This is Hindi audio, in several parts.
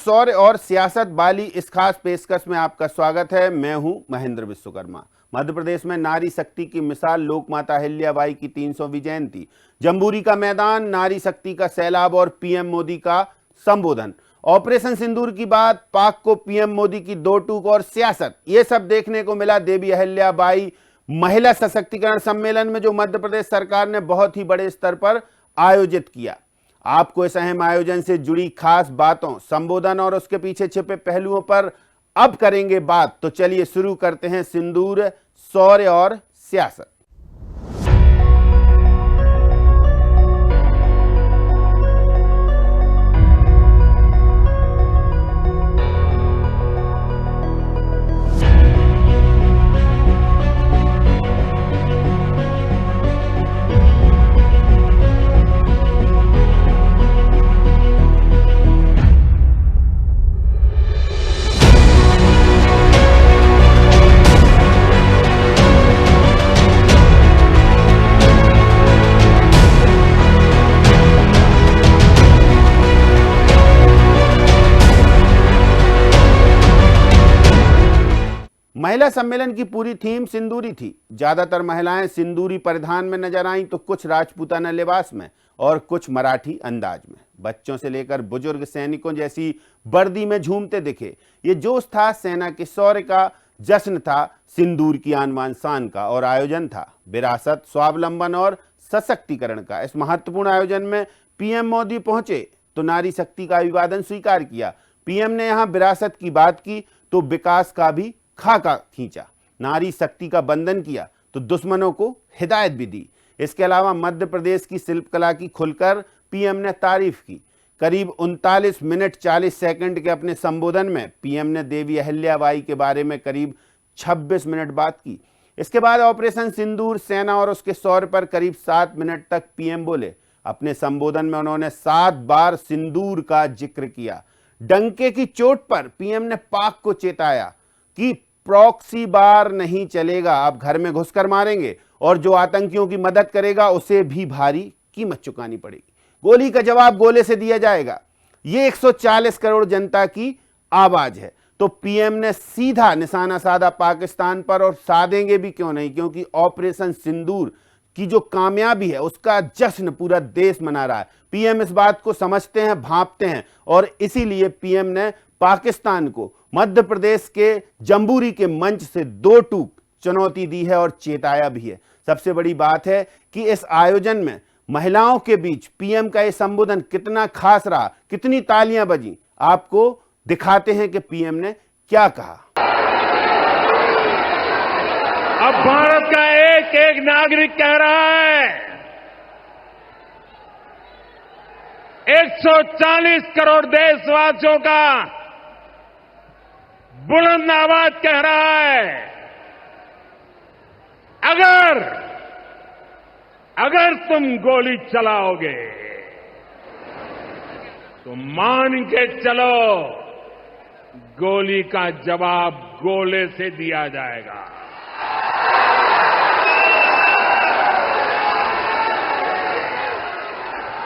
शौर्य और सियासत वाली इस खास पेशकश में आपका स्वागत है। मैं हूं महेंद्र विश्वकर्मा। मध्य प्रदेश में नारी शक्ति की मिसाल लोक माता अहिल्याबाई की 300वीं जयंती, जम्बूरी का मैदान, नारी शक्ति का सैलाब और पीएम मोदी का संबोधन, ऑपरेशन सिंदूर की बात, पाक को पीएम मोदी की दो टूक और सियासत, ये सब देखने को मिला देवी अहिल्याबाई महिला सशक्तिकरण सम्मेलन में, जो मध्य प्रदेश सरकार ने बहुत ही बड़े स्तर पर आयोजित किया। आपको इस अहम आयोजन से जुड़ी खास बातों, संबोधन और उसके पीछे छिपे पहलुओं पर अब करेंगे बात। तो चलिए शुरू करते हैं सिंदूर, शौर्य और सियासत। महिला सम्मेलन की पूरी थीम सिंदूरी थी। ज्यादातर महिलाएं सिंदूरी परिधान में नजर आईं, तो कुछ राजपूताना लिबास में और कुछ मराठी अंदाज में। बच्चों से लेकर बुजुर्ग सैनिकों जैसी वर्दी में झूमते दिखे। ये जोश था सेना के शौर्य का, जश्न था सिंदूर की आन बान शान का, और आयोजन था विरासत, स्वावलंबन और सशक्तिकरण का। इस महत्वपूर्ण आयोजन में पीएम मोदी पहुंचे तो नारी शक्ति का अभिवादन स्वीकार किया। पीएम ने यहां विरासत की बात की तो विकास का भी खाका खींचा। नारी शक्ति का बंधन किया तो दुश्मनों को हिदायत भी दी। इसके अलावा मध्य प्रदेश की शिल्पकला की खुलकर पीएम ने तारीफ की। करीब 39 मिनट 40 सेकंड के अपने संबोधन में पीएम ने देवी अहिल्याबाई के बारे में करीब 26 मिनट बात की। इसके बाद ऑपरेशन सिंदूर, सेना और उसके शौर्य पर करीब 7 मिनट तक पीएम बोले। अपने संबोधन में उन्होंने 7 बार सिंदूर का जिक्र किया। डंके की चोट पर पीएम ने पाक को चेताया कि प्रॉक्सी बार नहीं चलेगा, आप घर में घुसकर मारेंगे, और जो आतंकियों की मदद करेगा उसे भी भारी कीमत चुकानी पड़ेगी। गोली का जवाब गोले से दिया जाएगा। ये 140 करोड़ जनता की आवाज है। तो पीएम ने सीधा निशाना साधा पाकिस्तान पर, और साधेंगे भी क्यों नहीं, क्योंकि ऑपरेशन सिंदूर की जो कामयाबी है उसका जश्न पूरा देश मना रहा है। पीएम इस बात को समझते हैं, भांपते हैं, और इसीलिए पीएम ने पाकिस्तान को मध्य प्रदेश के जम्बूरी के मंच से दो टूक चुनौती दी है और चेताया भी है। सबसे बड़ी बात है कि इस आयोजन में महिलाओं के बीच पीएम का यह संबोधन कितना खास रहा, कितनी तालियां बजी। आपको दिखाते हैं कि पीएम ने क्या कहा। अब भारत का एक एक नागरिक कह रहा है, 140 करोड़ देशवासियों का बुलंद आवाज कह रहा है, अगर तुम गोली चलाओगे तो मान के चलो, गोली का जवाब गोले से दिया जाएगा।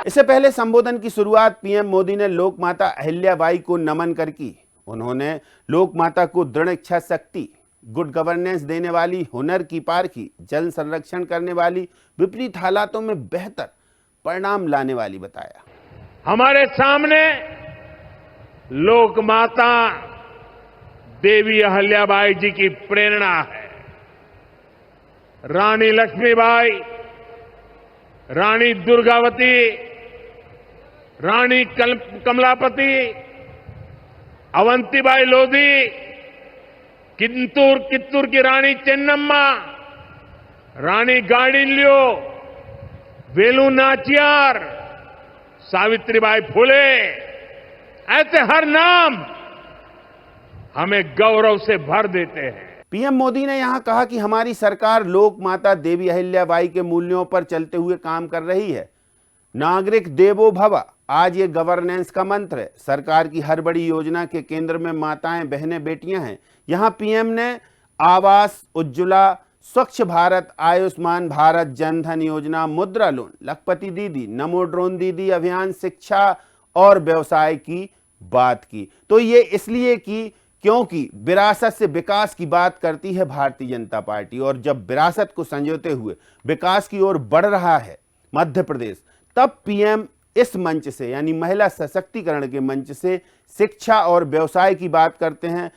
इससे पहले संबोधन की शुरुआत पीएम मोदी ने लोक माता अहिल्याबाई को नमन कर की। उन्होंने लोक माता को दृढ़ इच्छा शक्ति, गुड गवर्नेंस देने वाली, हुनर की पारखी, जल संरक्षण करने वाली, विपरीत हालातों में बेहतर परिणाम लाने वाली बताया। हमारे सामने लोक माता देवी अहिल्याबाई जी की प्रेरणा है। रानी लक्ष्मीबाई, रानी दुर्गावती, रानी कमलापति, अवंतीबाई लोधी, कित्तूर की रानी चेन्नम्मा, रानी गाडिल्यो, वेलु नाचियार, सावित्रीबाई फुले, ऐसे हर नाम हमें गौरव से भर देते हैं। पीएम मोदी ने यहां कहा कि हमारी सरकार लोक माता देवी अहिल्याबाई के मूल्यों पर चलते हुए काम कर रही है। नागरिक देवो भव आज ये गवर्नेंस का मंत्र है। सरकार की हर बड़ी योजना के केंद्र में माताएं, बहनें, बेटियां हैं। यहां पीएम ने आवास, उज्ज्वला, स्वच्छ भारत, आयुष्मान भारत, जनधन योजना, मुद्रा लोन, लखपति दीदी, नमो ड्रोन दीदी अभियान, शिक्षा और व्यवसाय की बात की। तो ये इसलिए की क्योंकि विरासत से विकास की बात करती है भारतीय जनता पार्टी, और जब विरासत को संजोते हुए विकास की ओर बढ़ रहा है मध्य प्रदेश, तब पीएम इस मंच से यानी महिला सशक्तिकरण के मंच से शिक्षा और व्यवसाय की बात करते हैं,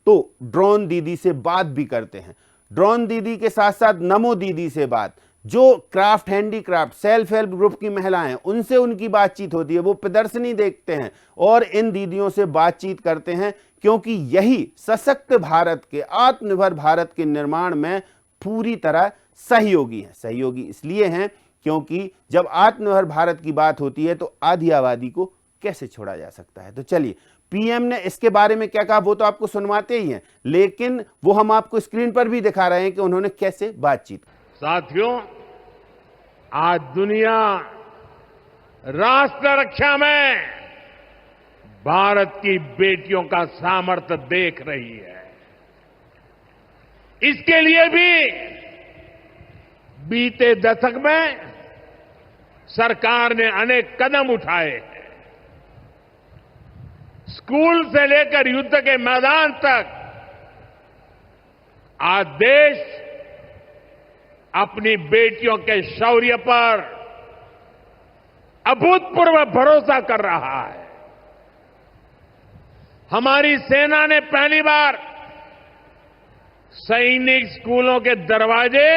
तो ड्रोन दीदी से बात भी करते हैं। ड्रोन दीदी के साथ साथ नमो दीदी से बात, जो craft handicraft self help group की महिलाएं, उनसे उनकी बातचीत होती है, वो प्रदर्शनी देखते हैं और इन दीदियों से बातचीत करते हैं, क्योंकि यही सशक्त भारत के, आत्मनिर्भर भारत के निर्माण में पूरी तरह सहयोगी हैं। सहयोगी इसलिए हैं क्योंकि जब आत्मनिर्भर भारत की बात होती है तो आधी आबादी को कैसे छोड़ा जा सकता है। तो चलिए, पीएम ने इसके बारे में क्या कहा वो तो आपको सुनवाते ही हैं, लेकिन वो हम आपको स्क्रीन पर भी दिखा रहे हैं कि उन्होंने कैसे बातचीत। साथियों, आज दुनिया राष्ट्र रक्षा में भारत की बेटियों का सामर्थ्य देख रही है। इसके लिए भी बीते दशक में सरकार ने अनेक कदम उठाए हैं। स्कूल से लेकर युद्ध के मैदान तक आज देश अपनी बेटियों के शौर्य पर अभूतपूर्व भरोसा कर रहा है। हमारी सेना ने पहली बार सैनिक स्कूलों के दरवाजे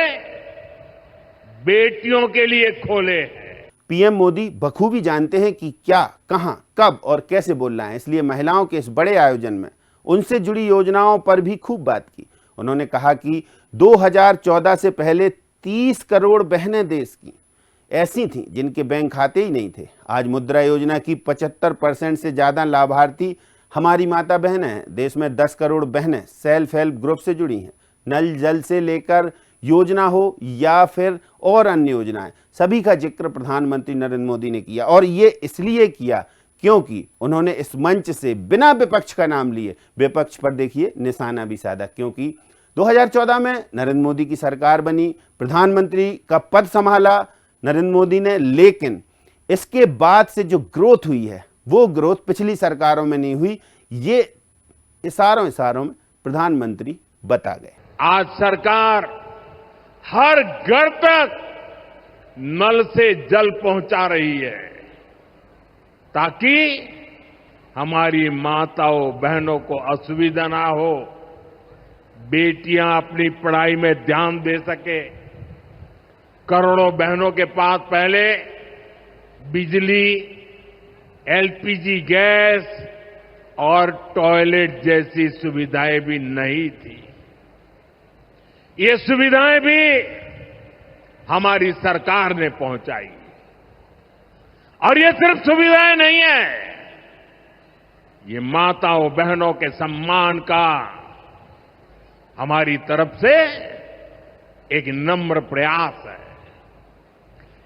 बेटियों के लिए खोले हैं। पीएम मोदी बखूबी जानते हैं कि क्या, कहां, कब और कैसे बोलना है, इसलिए महिलाओं के इस बड़े आयोजन में उनसे जुड़ी योजनाओं पर भी खूब बात की। उन्होंने कहा कि 2014 से पहले 30 करोड़ बहनें देश की ऐसी थीं जिनके बैंक खाते ही नहीं थे। आज मुद्रा योजना की 75% से ज्यादा लाभार्थी हमारी माता बहनें हैं। देश में 10 करोड़ बहनें सेल्फ हेल्प ग्रुप से जुड़ी हैं। नल जल से लेकर योजना हो या फिर और अन्य योजनाएं, सभी का जिक्र प्रधानमंत्री नरेंद्र मोदी ने किया, और ये इसलिए किया क्योंकि उन्होंने इस मंच से बिना विपक्ष का नाम लिए विपक्ष पर देखिए निशाना भी साधा। क्योंकि 2014 में नरेंद्र मोदी की सरकार बनी, प्रधानमंत्री का पद संभाला नरेंद्र मोदी ने, लेकिन इसके बाद से जो ग्रोथ हुई है वो ग्रोथ पिछली सरकारों में नहीं हुई। ये इशारों में प्रधानमंत्री बता गए। आज सरकार हर घर तक नल से जल पहुंचा रही है, ताकि हमारी माताओं बहनों को असुविधा ना हो, बेटियां अपनी पढ़ाई में ध्यान दे सके। करोड़ों बहनों के पास पहले बिजली, एलपीजी गैस और टॉयलेट जैसी सुविधाएं भी नहीं थी। ये सुविधाएं भी हमारी सरकार ने पहुंचाई। और ये सिर्फ सुविधाएं नहीं है, ये माताओं बहनों के सम्मान का हमारी तरफ से एक नम्र प्रयास है।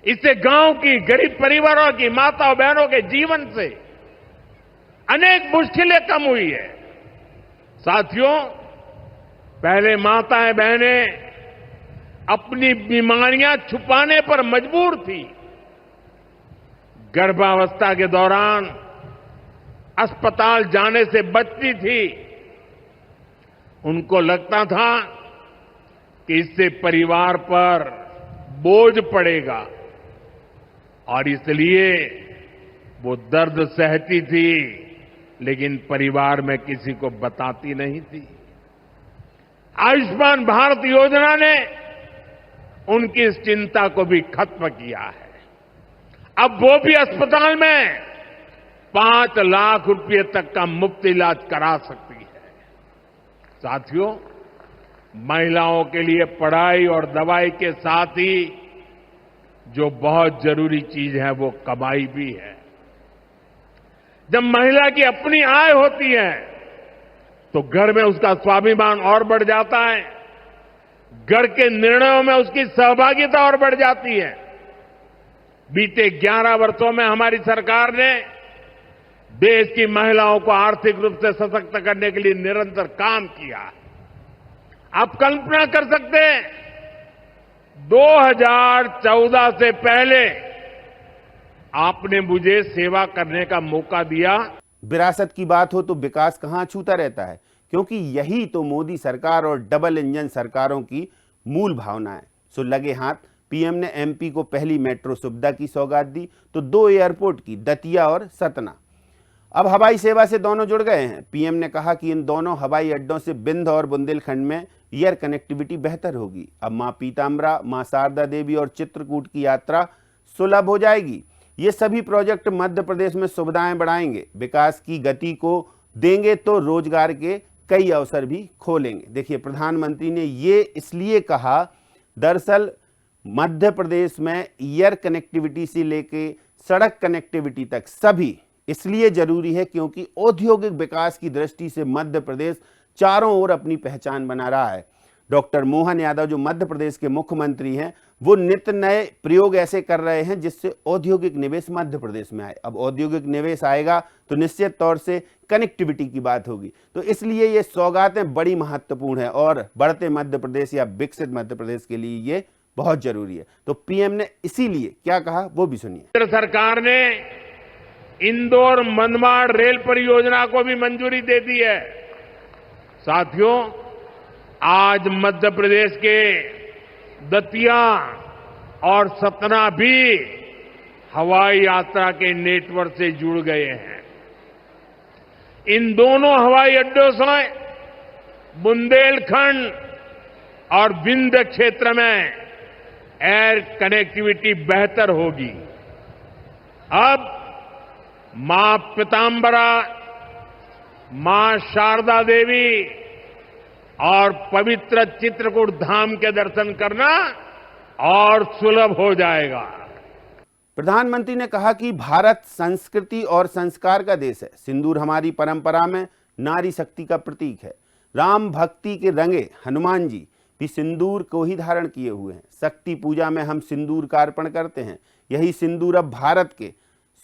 इससे गांव की गरीब परिवारों की माताओं बहनों के जीवन से अनेक मुश्किलें कम हुई है। साथियों, पहले माताएं बहनें अपनी बीमारियां छुपाने पर मजबूर थी। गर्भावस्था के दौरान अस्पताल जाने से बचती थी। उनको लगता था कि इससे परिवार पर बोझ पड़ेगा, और इसलिए वो दर्द सहती थी, लेकिन परिवार में किसी को बताती नहीं थी। आयुष्मान भारत योजना ने उनकी इस चिंता को भी खत्म किया है। अब वो भी अस्पताल में 5 लाख रुपए तक का मुफ्त इलाज करा सकती है। साथियों, महिलाओं के लिए पढ़ाई और दवाई के साथ ही जो बहुत जरूरी चीज है वो कमाई भी है। जब महिला की अपनी आय होती है तो घर में उसका स्वाभिमान और बढ़ जाता है, घर के निर्णयों में उसकी सहभागिता और बढ़ जाती है। बीते 11 वर्षों में हमारी सरकार ने देश की महिलाओं को आर्थिक रूप से सशक्त करने के लिए निरंतर काम किया है। आप कल्पना कर सकते हैं, 2014 से पहले आपने मुझे सेवा करने का मौका दिया। विरासत की बात हो तो विकास कहाँ छूता रहता है, क्योंकि यही तो मोदी सरकार और डबल इंजन सरकारों की मूल भावना है। सो लगे हाथ, पीएम ने एमपी को पहली मेट्रो सुविधा की सौगात दी तो 2 एयरपोर्ट की, दतिया और सतना। अब हवाई सेवा से दोनों जुड़ गए हैं। पीएम ने कहा कि इन दोनों हवाई अड्डों से बिंद और बुंदेलखंड में एयर कनेक्टिविटी बेहतर होगी। अब मां पीताम्बरा, मां शारदा देवी और चित्रकूट की यात्रा सुलभ हो जाएगी। ये सभी प्रोजेक्ट मध्य प्रदेश में सुविधाएं बढ़ाएंगे, विकास की गति को देंगे तो रोजगार के कई अवसर भी खोलेंगे। देखिए, प्रधानमंत्री ने ये इसलिए कहा, दरअसल मध्य प्रदेश में एयर कनेक्टिविटी से लेके सड़क कनेक्टिविटी तक सभी इसलिए जरूरी है क्योंकि औद्योगिक विकास की दृष्टि से मध्य प्रदेश चारों ओर अपनी पहचान बना रहा है। डॉक्टर मोहन यादव जो मध्य प्रदेश के मुख्यमंत्री हैं, वो नित्य नए प्रयोग ऐसे कर रहे हैं जिससे औद्योगिक निवेश मध्य प्रदेश में आए। अब औद्योगिक निवेश आएगा तो निश्चित तौर से कनेक्टिविटी की बात होगी, तो इसलिए ये सौगातें बड़ी महत्वपूर्ण है और बढ़ते मध्य प्रदेश या विकसित मध्य प्रदेश के लिए ये बहुत जरूरी है। तो पीएम ने इसीलिए क्या कहा वो भी सुनिए। केंद्र सरकार ने इंदौर मनमाड़ रेल परियोजना को भी मंजूरी दे दी है। साथियों, आज मध्य प्रदेश के दतिया और सतना भी हवाई यात्रा के नेटवर्क से जुड़ गए हैं। इन दोनों हवाई अड्डों से बुंदेलखंड और विंध्य क्षेत्र में एयर कनेक्टिविटी बेहतर होगी। अब मां पीताम्बरा, मां शारदा देवी और पवित्र चित्रकूट धाम के दर्शन करना और सुलभ हो जाएगा। प्रधानमंत्री ने कहा कि भारत संस्कृति और संस्कार का देश है। सिंदूर हमारी परंपरा में नारी शक्ति का प्रतीक है। राम भक्ति के रंगे हनुमान जी भी सिंदूर को ही धारण किए हुए हैं। शक्ति पूजा में हम सिंदूर का अर्पण करते हैं। यही सिंदूर अब भारत के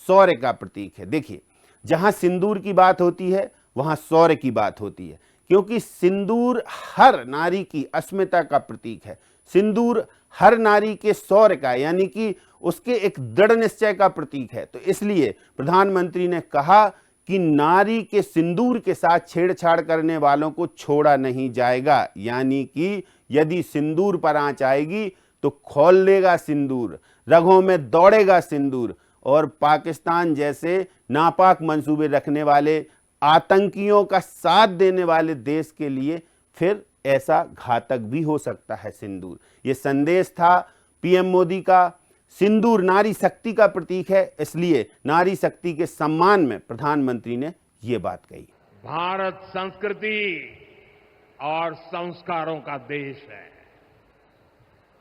शौर्य का प्रतीक है। देखिए, जहां सिंदूर की बात होती है वहां शौर्य की बात होती है, क्योंकि सिंदूर हर नारी की अस्मिता का प्रतीक है। सिंदूर हर नारी के शौर्य का, यानी कि उसके एक दृढ़ निश्चय का प्रतीक है। तो इसलिए प्रधानमंत्री ने कहा कि नारी के सिंदूर के साथ छेड़छाड़ करने वालों को छोड़ा नहीं जाएगा, यानी कि यदि सिंदूर पर आंच आएगी तो खोल लेगा सिंदूर, रगों में दौड़ेगा सिंदूर और पाकिस्तान जैसे नापाक मंसूबे रखने वाले आतंकियों का साथ देने वाले देश के लिए फिर ऐसा घातक भी हो सकता है सिंदूर। ये संदेश था पीएम मोदी का। सिंदूर नारी शक्ति का प्रतीक है, इसलिए नारी शक्ति के सम्मान में प्रधानमंत्री ने ये बात कही। भारत संस्कृति और संस्कारों का देश है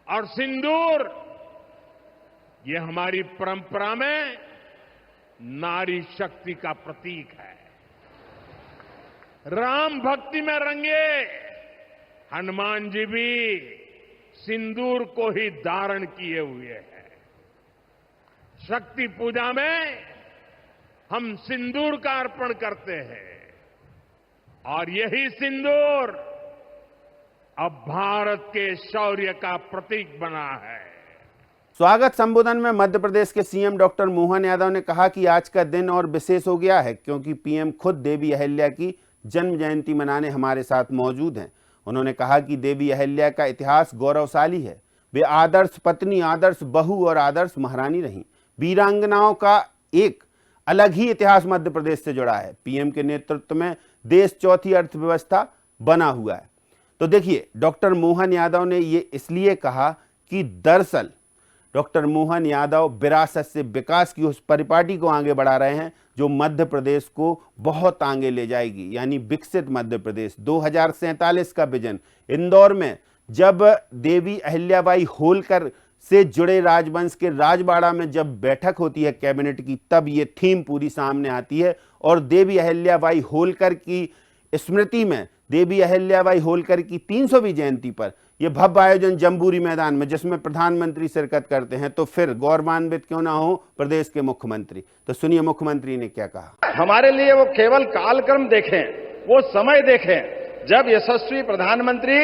और सिंदूर ये हमारी परंपरा में नारी शक्ति का प्रतीक है। राम भक्ति में रंगे हनुमान जी भी सिंदूर को ही धारण किए हुए हैं। शक्ति पूजा में हम सिंदूर का अर्पण करते हैं और यही सिंदूर अब भारत के शौर्य का प्रतीक बना है। स्वागत संबोधन में मध्य प्रदेश के सीएम डॉक्टर मोहन यादव ने कहा कि आज का दिन और विशेष हो गया है क्योंकि पीएम खुद देवी अहिल्या की जन्म जयंती मनाने हमारे साथ मौजूद हैं। उन्होंने कहा कि देवी अहिल्या का इतिहास गौरवशाली है। वे आदर्श पत्नी, आदर्श बहू और आदर्श महारानी रहीं। वीरांगनाओं का एक अलग ही इतिहास मध्य प्रदेश से जुड़ा है। पीएम के नेतृत्व में देश चौथी अर्थव्यवस्था बना हुआ है। तो देखिए, डॉक्टर मोहन यादव ने ये इसलिए कहा कि दरअसल डॉक्टर मोहन यादव विरासत से विकास की उस परिपाटी को आगे बढ़ा रहे हैं जो मध्य प्रदेश को बहुत आगे ले जाएगी, यानी विकसित मध्य प्रदेश। 2047 का विजन। इंदौर में जब देवी अहिल्याबाई होलकर से जुड़े राजवंश के राजबाड़ा में जब बैठक होती है कैबिनेट की, तब ये थीम पूरी सामने आती है और देवी अहिल्याबाई होलकर की स्मृति में देवी अहिल्याबाई होलकर की 300वीं जयंती पर यह भव्य आयोजन जम्बूरी मैदान में, जिसमें प्रधानमंत्री शिरकत करते हैं, तो फिर गौरवान्वित क्यों ना हो प्रदेश के मुख्यमंत्री। तो सुनिए मुख्यमंत्री ने क्या कहा। हमारे लिए वो केवल कालक्रम देखें, वो समय देखें जब यशस्वी प्रधानमंत्री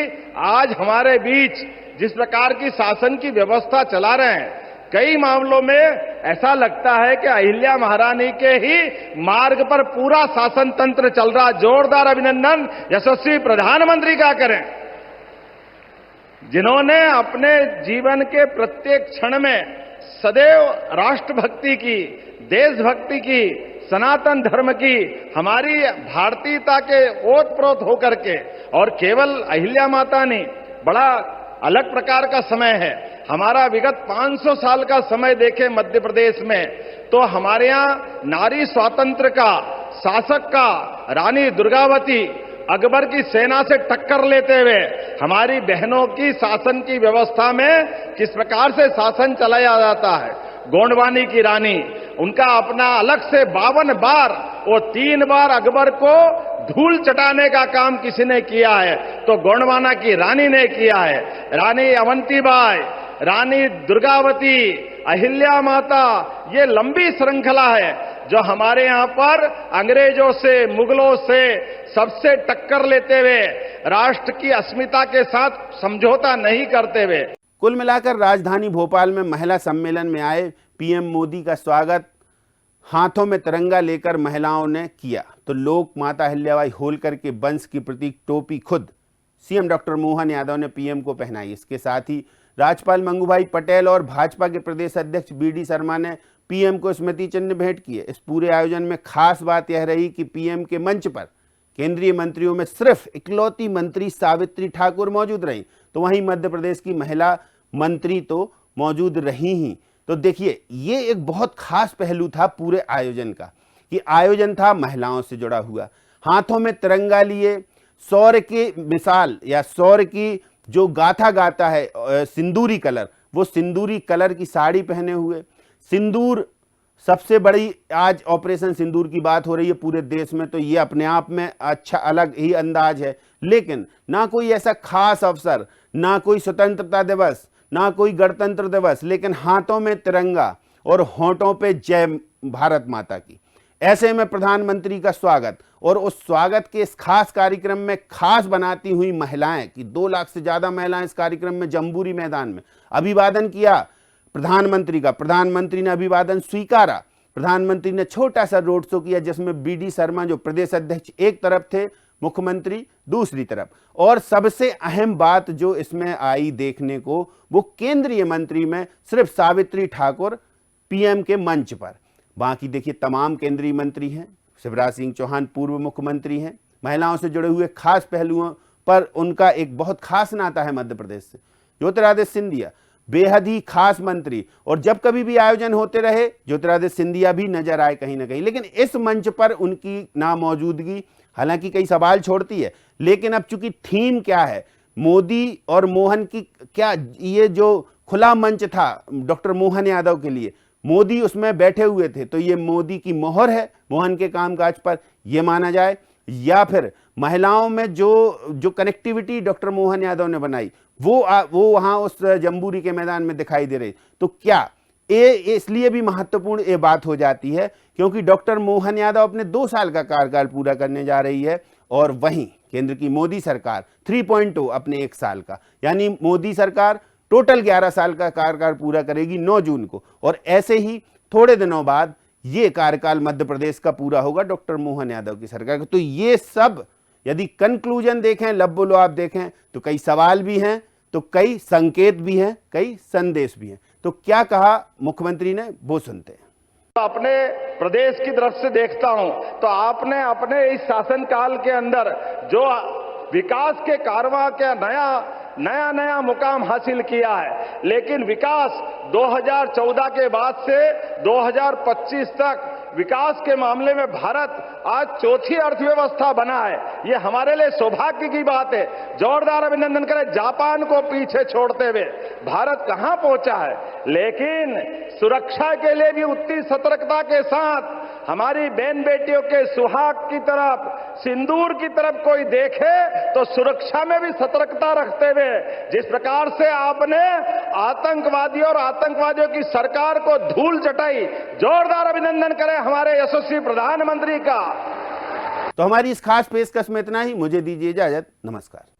आज हमारे बीच जिस प्रकार की शासन की व्यवस्था चला रहे हैं, कई मामलों में ऐसा लगता है कि अहिल्या महारानी के ही मार्ग पर पूरा शासन तंत्र चल रहा। जोरदार अभिनंदन यशस्वी प्रधानमंत्री का करें, जिन्होंने अपने जीवन के प्रत्येक क्षण में सदैव राष्ट्रभक्ति की, देशभक्ति की, सनातन धर्म की, हमारी भारतीयता के ओतप्रोत होकर के, और केवल अहिल्या माता नहीं, बड़ा अलग प्रकार का समय है। हमारा विगत 500 साल का समय देखें मध्य प्रदेश में, तो हमारे यहाँ नारी स्वातंत्र का, शासक का, रानी दुर्गावती अकबर की सेना से टक्कर लेते हुए हमारी बहनों की शासन की व्यवस्था में किस प्रकार से शासन चलाया जाता है। गोंडवानी की रानी, उनका अपना अलग से 52 बार और 3 बार अकबर को धूल चटाने का काम किसी ने किया है तो गोंडवाना की रानी ने किया है। रानी अवंतीबाई, रानी दुर्गावती, अहिल्या माता, ये लंबी श्रृंखला है जो हमारे यहाँ पर अंग्रेजों से, मुगलों से सबसे टक्कर लेते हुए राष्ट्र की अस्मिता के साथ समझौता नहीं करते हुए। कुल मिलाकर राजधानी भोपाल में महिला सम्मेलन में आए पीएम मोदी का स्वागत हाथों में तिरंगा लेकर महिलाओं ने किया, तो लोक माता अहिल्याबाई होलकर के वंश की प्रतीक टोपी खुद सीएम डॉक्टर मोहन यादव ने पीएम को पहनाई। इसके साथ ही राज्यपाल मंगूभाई पटेल और भाजपा के प्रदेश अध्यक्ष बीडी शर्मा ने पीएम को स्मृति चिन्ह भेंट किए। इस पूरे आयोजन में खास बात यह रही कि पीएम के मंच पर केंद्रीय मंत्रियों में सिर्फ इकलौती मंत्री सावित्री ठाकुर मौजूद रहीं, तो वहीं मध्य प्रदेश की महिला मंत्री तो मौजूद रही ही। तो देखिए, ये एक बहुत खास पहलू था पूरे आयोजन का कि आयोजन था महिलाओं से जुड़ा हुआ, हाथों में तिरंगा लिए, शौर्य की मिसाल या शौर्य की जो गाथा गाता है सिंदूरी कलर, वो सिंदूरी कलर की साड़ी पहने हुए। सिंदूर सबसे बड़ी आज ऑपरेशन सिंदूर की बात हो रही है पूरे देश में, तो ये अपने आप में अच्छा अलग ही अंदाज है। लेकिन ना कोई ऐसा खास अवसर, ना कोई स्वतंत्रता दिवस, ना कोई गणतंत्र दिवस, लेकिन हाथों में तिरंगा और होंठों पे जय भारत माता की। ऐसे में प्रधानमंत्री का स्वागत और उस स्वागत के इस खास कार्यक्रम में खास बनाती हुई महिलाएं कि 2 लाख से ज्यादा महिलाएं इस कार्यक्रम में जम्बूरी मैदान में अभिवादन किया प्रधानमंत्री का। प्रधानमंत्री ने अभिवादन स्वीकारा। प्रधानमंत्री ने छोटा सा रोड शो किया जिसमें बीडी शर्मा जो प्रदेश अध्यक्ष एक तरफ थे, मुख्यमंत्री दूसरी तरफ, और सबसे अहम बात जो इसमें आई देखने को वो केंद्रीय मंत्री में सिर्फ सावित्री ठाकुर पीएम के मंच पर। बाकी देखिए तमाम केंद्रीय मंत्री हैं, शिवराज सिंह चौहान पूर्व मुख्यमंत्री हैं। महिलाओं से जुड़े हुए खास पहलुओं पर उनका एक बहुत खास नाता है मध्य प्रदेश से। ज्योतिरादित्य सिंधिया बेहद ही खास मंत्री, और जब कभी भी आयोजन होते रहे ज्योतिरादित्य सिंधिया भी नजर आए कहीं ना कहीं, लेकिन इस मंच पर उनकी नामौजूदगी हालांकि कई सवाल छोड़ती है। लेकिन अब चूंकि थीम क्या है, मोदी और मोहन की, क्या ये जो खुला मंच था डॉक्टर मोहन यादव के लिए, मोदी उसमें बैठे हुए थे, तो ये मोदी की मोहर है मोहन के कामकाज पर, यह माना जाए, या फिर महिलाओं में जो कनेक्टिविटी डॉक्टर मोहन यादव ने बनाई वो वहां उस जम्बूरी के मैदान में दिखाई दे रही। तो क्या ये इसलिए भी महत्वपूर्ण ये बात हो जाती है क्योंकि डॉक्टर मोहन यादव अपने 2 साल का कार्यकाल पूरा करने जा रही है, और वहीं केंद्र की मोदी सरकार 3.0 अपने 1 साल का, यानी मोदी सरकार टोटल 11 साल का कार्यकाल पूरा करेगी 9 जून को, और ऐसे ही थोड़े दिनों बाद ये कार्यकाल मध्य प्रदेश का पूरा होगा डॉक्टर मोहन यादव की सरकार का। तो ये सब यदि कंक्लूजन देखें, लब्बो आप देखें, तो कई सवाल भी हैं, तो कई संकेत भी हैं, कई संदेश भी हैं। तो क्या कहा मुख्यमंत्री ने वो सुनते हैं। अपने प्रदेश की तरफ से देखता हूं तो आपने अपने इस शासनकाल के अंदर जो विकास के कारवां के नया मुकाम हासिल किया है, लेकिन विकास 2014 के बाद से 2025 तक विकास के मामले में भारत आज 4थी अर्थव्यवस्था बना है। ये हमारे लिए सौभाग्य की बात है। जोरदार अभिनंदन करें। जापान को पीछे छोड़ते हुए भारत कहां पहुंचा है, लेकिन सुरक्षा के लिए भी उतनी सतर्कता के साथ हमारी बहन बेटियों के सुहाग की तरफ, सिंदूर की तरफ कोई देखे तो सुरक्षा में भी सतर्कता रखते हुए जिस प्रकार से आपने आतंकवादियों और आतंकवादियों की सरकार को धूल चटाई, जोरदार अभिनंदन करें हमारे यशस्वी प्रधानमंत्री का। तो हमारी इस खास पेशकश में इतना ही। मुझे दीजिए इजाजत। नमस्कार।